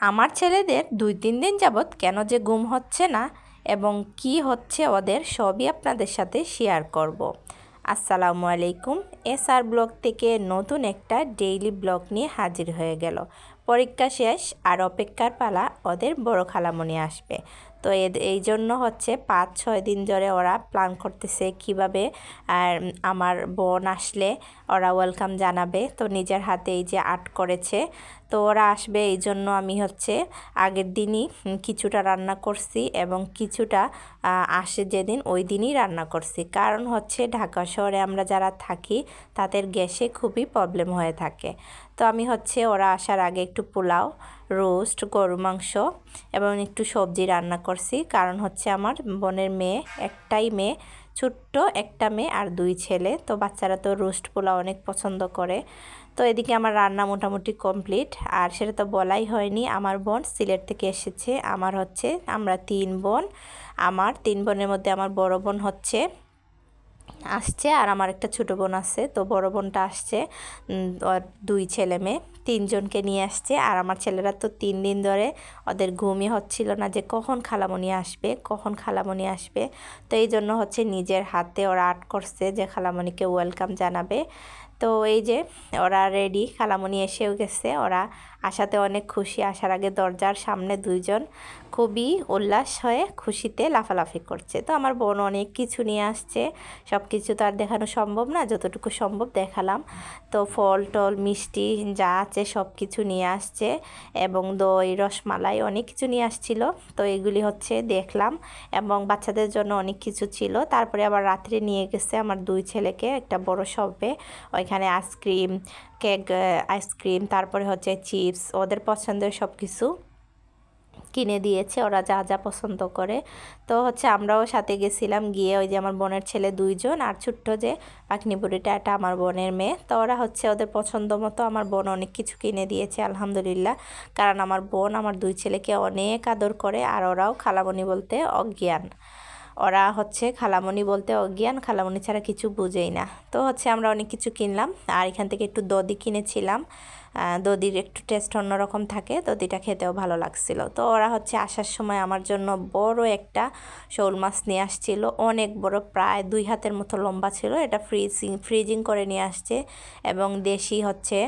আমার ছেলেদের 2-3 দিন যাবৎ কেন যে ঘুম হচ্ছে না এবং কি হচ্ছে ওদের সবই আপনাদের সাথে শেয়ার করব। আসসালামু আলাইকুম। SR ব্লগ থেকে নতুন একটা ডেইলি ব্লগ নিয়ে হাজির হয়ে গেল। পরীক্ষা শেষ আর অপেক্ষার পালা ওদের বড় খালামণি আসবে। তো এই জন্য হচ্ছে 5-6 দিন ধরে ওরা প্ল্যান করতেছে কিভাবে আমার বোন আসলে ওরা ওয়েলকাম জানাবে। তো নিজের হাতে এই যে আর্ট করেছে, তো ওরা আসবে এই জন্য আমি হচ্ছে আগের দিনই কিছুটা রান্না করছি এবং কিছুটা আসে যেদিন ওই দিনই রান্না করছি। কারণ হচ্ছে ঢাকা শহরে আমরা যারা থাকি তাদের গ্যাসে খুবই প্রবলেম হয়ে থাকে। তো আমি হচ্ছে ওরা আসার আগে একটু পোলাও, রোস্ট, গরু মাংস এবং একটু সবজি রান্না করছি। কারণ হচ্ছে আমার বোনের মেয়ে, একটাই মেয়ে, ছোট্ট একটা মেয়ে আর 2 ছেলে। তো বাচ্চারা তো রোস্ট পোলাও অনেক পছন্দ করে। তো এদিকে আমার রান্না মোটামুটি কমপ্লিট। আর সেটা তো বলাই হয়নি, আমার বোন সিলেট থেকে এসেছে। আমরা 3 বোন। আমার 3 বোনের মধ্যে আমার বড় বোন আসছে আর আমার একটা ছোটো বোন আছে। তো বড় বোনটা আসছে, ওর 2 ছেলে মেয়ে, 3 জনকে নিয়ে আসছে। আর আমার ছেলেরা তো 3 দিন ধরে ওদের ঘুমই হচ্ছিল না যে কখন খালামণি আসবে, কখন খালামণি আসবে। তো এই জন্য হচ্ছে নিজের হাতে ওরা আর্ট করছে যে খালামণিকে ওয়েলকাম জানাবে। তো এই যে ওরা রেডি, খালামণি এসেও গেছে। ওরা আসাতে অনেক খুশি। আসার আগে দরজার সামনে 2 জন খুবই উল্লাস হয়ে খুশিতে লাফালাফি করছে। তো আমার বোন অনেক কিছু নিয়ে আসছে, সব কিছু তো আর দেখানো সম্ভব না, যতটুকু সম্ভব দেখালাম। তো ফল টল মিষ্টি যা আছে সব কিছু নিয়ে আসছে এবং দই, রসমালাই অনেক কিছু নিয়ে আসছিল। তো এগুলি হচ্ছে দেখলাম এবং বাচ্চাদের জন্য অনেক কিছু ছিল। তারপরে আবার রাত্রে নিয়ে গেছে আমার 2 ছেলেকে একটা বড় শপে, ওইখানে আইসক্রিম, কেক, আইসক্রিম, তারপরে হচ্ছে চিপস, ওদের পছন্দের সব কিছু কিনে দিয়েছে, ওরা যা যা পছন্দ করে। তো হচ্ছে আমরাও সাথে গেছিলাম, গিয়ে ওই যে আমার বোনের ছেলে 2 জন আর ছোট্ট যে পাকনি বুড়িটা, এটা আমার বোনের মেয়ে। তো ওরা হচ্ছে ওদের পছন্দ মতো আমার বোন অনেক কিছু কিনে দিয়েছে আলহামদুলিল্লাহ। কারণ আমার বোন আমার 2 ছেলেকে অনেক আদর করে আর ওরাও খালামণি বলতে অজ্ঞান। ওরা হচ্ছে খালামণি বলতে অজ্ঞান, খালামণি ছাড়া কিছু বুঝেই না। তো হচ্ছে আমরা অনেক কিছু কিনলাম আর এখান থেকে একটু দধি কিনেছিলাম। দধির একটু টেস্ট অন্যরকম থাকে, দধিটা খেতেও ভালো লাগছিল। তো ওরা হচ্ছে আসার সময় আমার জন্য বড় একটা শোল মাছ নিয়ে আসছিল, অনেক বড়, প্রায় 2 হাতের মতো লম্বা ছিল। এটা ফ্রিজিং করে নিয়ে আসছে এবং দেশি হচ্ছে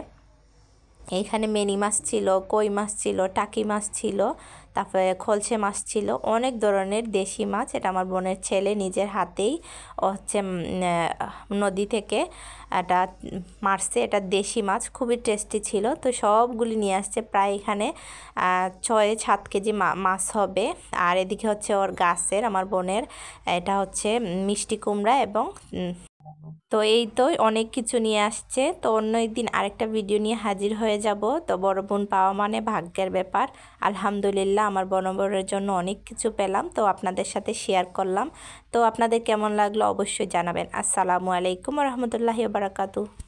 এইখানে মেনি মাছ ছিল, কই মাছ ছিল, টাকি মাছ ছিল, তারপরে খলসে মাছ ছিল, অনেক ধরনের দেশি মাছ। এটা আমার বোনের ছেলে নিজের হাতেই হচ্ছে নদী থেকে এটা মারছে। এটা দেশি মাছ, খুবই টেস্টি ছিল। তো সবগুলি নিয়ে আসছে, প্রায় এখানে 6-7 কেজি মাছ হবে। আর এদিকে হচ্ছে ওর গাছের, আমার বোনের, এটা হচ্ছে মিষ্টি কুমড়া এবং তো এই তো অনেক কিছু নিয়ে আসছে। তো অন্য একদিন আরেকটা ভিডিও নিয়ে হাজির হয়ে যাব। তো বড় বোন পাওয়া মানে ভাগ্যের ব্যাপার। আলহামদুলিল্লাহ আমার বড় বোনের জন্য অনেক কিছু পেলাম, তো আপনাদের সাথে শেয়ার করলাম। তো আপনাদের কেমন লাগলো অবশ্যই জানাবেন। আসসালামু আলাইকুম ওয়া রাহমাতুল্লাহি ওয়া বারাকাতুহু।